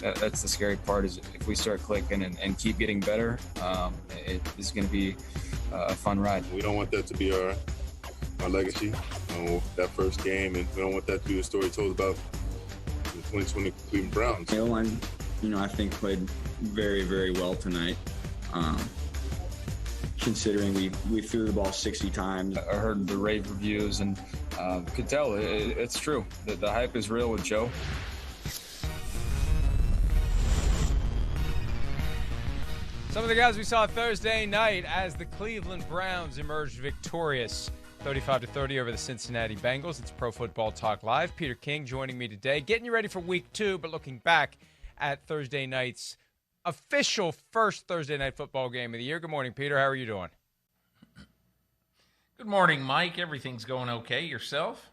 That's the scary part is if we start clicking and keep getting better, it is going to be a fun ride. We don't want that to be our legacy, that first game, and we don't want that to be a story told about the 2020 Cleveland Browns. The O-line, I think played very, very well tonight. Considering we threw the ball 60 times. I heard the rave reviews and could tell it's true. The hype is real with Joe. Some of the guys we saw Thursday night as the Cleveland Browns emerged victorious 35-30 over the Cincinnati Bengals. It's Pro Football Talk Live. Peter King joining me today, getting you ready for week 2, but looking back at Thursday night's official first Thursday night football game of the year. Good morning, Peter. How are you doing? Good morning, Mike. Everything's going okay. Yourself?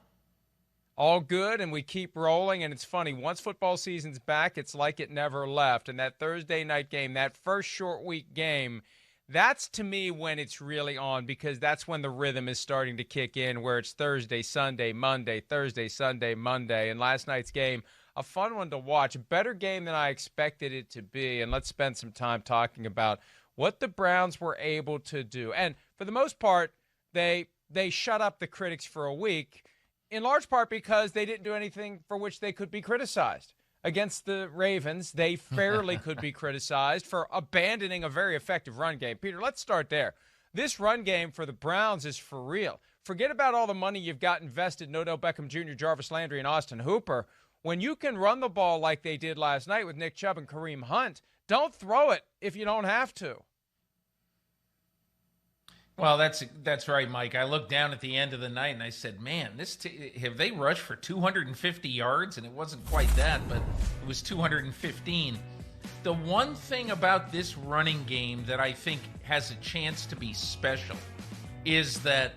All good, and we keep rolling, and it's funny. Once football season's back, it's like it never left. And that Thursday night game, that first short week game, that's to me when it's really on, because that's when the rhythm is starting to kick in, where it's Thursday, Sunday, Monday, Thursday, Sunday, Monday. And last night's game, a fun one to watch, a better game than I expected it to be. And let's spend some time talking about what the Browns were able to do. And for the most part, they shut up the critics for a week, in large part because they didn't do anything for which they could be criticized. Against the Ravens, they fairly could be criticized for abandoning a very effective run game. Peter, let's start there. This run game for the Browns is for real. Forget about all the money you've got invested in Odell Beckham Jr., Jarvis Landry, and Austin Hooper. When you can run the ball like they did last night with Nick Chubb and Kareem Hunt, don't throw it if you don't have to. Well, that's right, Mike. I looked down at the end of the night and I said, man, have they rushed for 250 yards? And it wasn't quite that, but it was 215. The one thing about this running game that I think has a chance to be special is that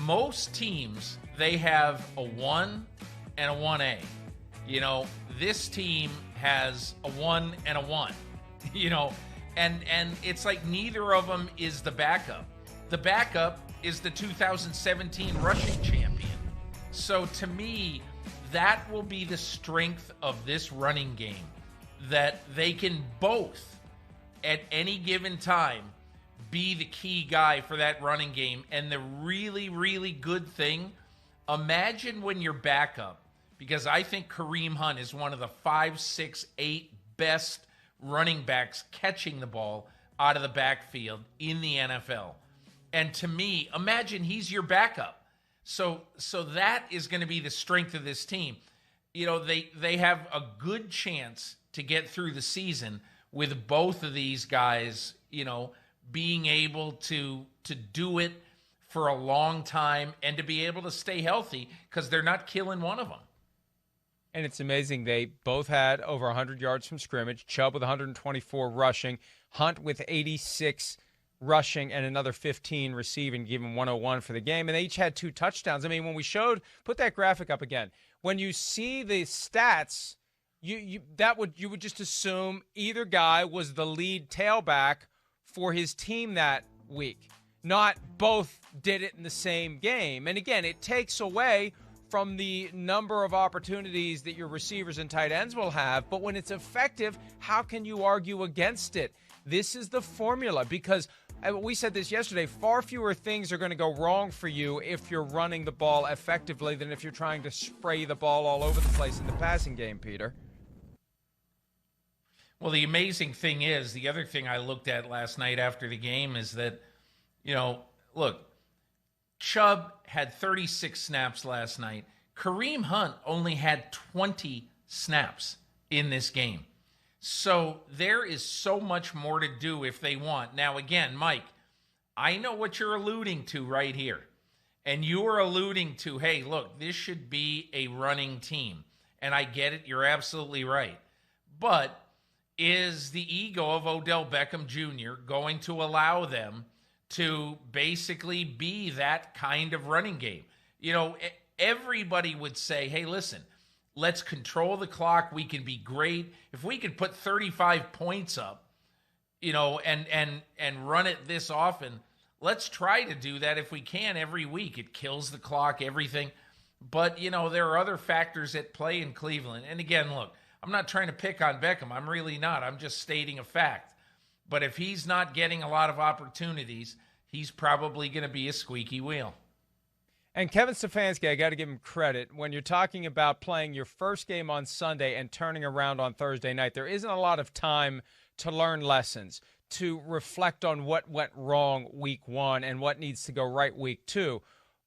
most teams, they have a 1 and a 1A. This team has a 1 and a 1, and it's like neither of them is the backup. The backup is the 2017 rushing champion. So to me, that will be the strength of this running game, that they can both, at any given time, be the key guy for that running game. And the really, really good thing, imagine when you're backup, because I think Kareem Hunt is one of the 5, 6, 8 best running backs catching the ball out of the backfield in the NFL. And to me, imagine he's your backup. So that is going to be the strength of this team. They have a good chance to get through the season with both of these guys, being able to do it for a long time and to be able to stay healthy because they're not killing one of them. And it's amazing. They both had over 100 yards from scrimmage. Chubb with 124 rushing. Hunt with 86 rushing and another 15 receiving, giving 101 for the game. And they each had 2 touchdowns. I mean, when we put that graphic up again, when you see the stats, you would just assume either guy was the lead tailback for his team that week. Not both did it in the same game. And again, it takes away from the number of opportunities that your receivers and tight ends will have. But when it's effective, how can you argue against it? This is the formula, because we said this yesterday, far fewer things are going to go wrong for you if you're running the ball effectively than if you're trying to spray the ball all over the place in the passing game, Peter. Well, the amazing thing is, the other thing I looked at last night after the game is that, look, Chubb had 36 snaps last night. Kareem Hunt only had 20 snaps in this game. So there is so much more to do if they want. Now, again, Mike, I know what you're alluding to right here. And you are alluding to, hey, look, this should be a running team. And I get it. You're absolutely right. But is the ego of Odell Beckham Jr. going to allow them to basically be that kind of running game? Everybody would say, hey, listen, let's control the clock. We can be great. If we could put 35 points up, and run it this often, let's try to do that if we can every week. It kills the clock, everything. But, there are other factors at play in Cleveland. And again, look, I'm not trying to pick on Beckham. I'm really not. I'm just stating a fact. But if he's not getting a lot of opportunities, he's probably going to be a squeaky wheel. And Kevin Stefanski, I got to give him credit. When you're talking about playing your first game on Sunday and turning around on Thursday night, there isn't a lot of time to learn lessons, to reflect on what went wrong week one and what needs to go right week two.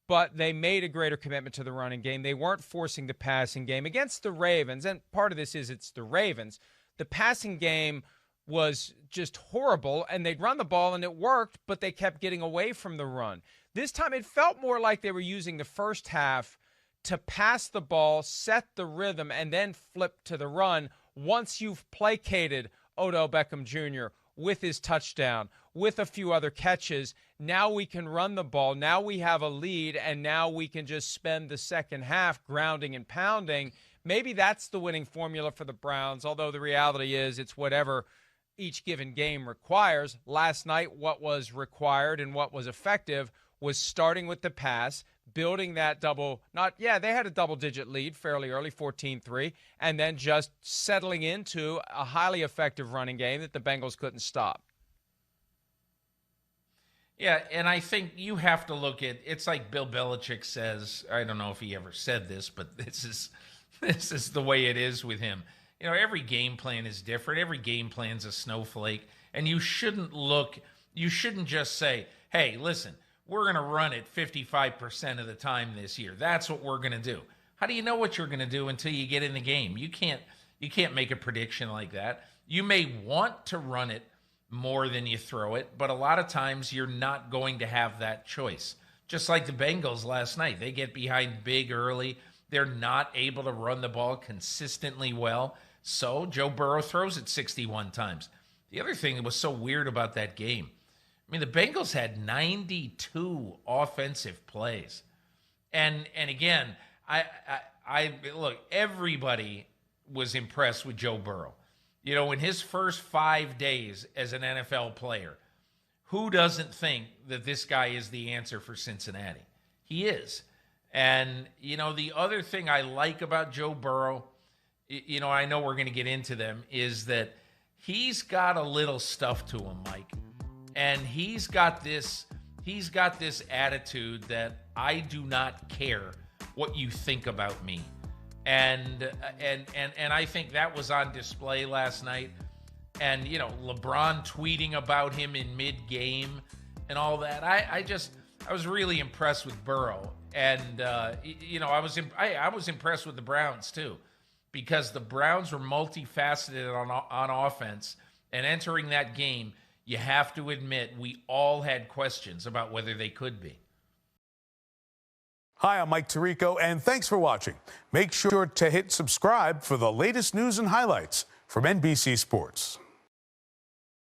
But they made a greater commitment to the running game. They weren't forcing the passing game against the Ravens. And part of this is it's the Ravens. The passing game was just horrible, and they'd run the ball, and it worked, but they kept getting away from the run. This time it felt more like they were using the first half to pass the ball, set the rhythm, and then flip to the run once you've placated Odell Beckham Jr. with his touchdown, with a few other catches. Now we can run the ball. Now we have a lead, and now we can just spend the second half grounding and pounding. Maybe that's the winning formula for the Browns, although the reality is it's whatever each given game requires. Last night, what was required and what was effective was starting with the pass, building that they had a double-digit lead fairly early, 14-3, and then just settling into a highly effective running game that the Bengals couldn't stop. Yeah, and I think you have to look at, it's like Bill Belichick says, I don't know if he ever said this, but this is the way it is with him. You know, every game plan is different. Every game plan's a snowflake, and you shouldn't just say, hey, listen, we're going to run it 55% of the time this year. That's what we're going to do. How do you know what you're going to do until you get in the game? You can't make a prediction like that. You may want to run it more than you throw it, but a lot of times you're not going to have that choice. Just like the Bengals last night. They get behind big early. They're not able to run the ball consistently well. So Joe Burrow throws it 61 times. The other thing that was so weird about that game, I mean, the Bengals had 92 offensive plays. And again, I look, everybody was impressed with Joe Burrow. You know, in his first 5 days as an NFL player, who doesn't think that this guy is the answer for Cincinnati? He is. And, you know, the other thing I like about Joe Burrow, you know, I know we're going to get into them, is that he's got a little stuff to him, Mike. And he's got this attitude that I do not care what you think about me. And I think that was on display last night. And, you know, LeBron tweeting about him in mid-game and all that. I was really impressed with Burrow. And, you know, I was impressed with the Browns, too, because the Browns were multifaceted on offense. And entering that game, you have to admit we all had questions about whether they could be. Hi, I'm Mike Tirico, and thanks for watching. Make sure to hit subscribe for the latest news and highlights from NBC Sports.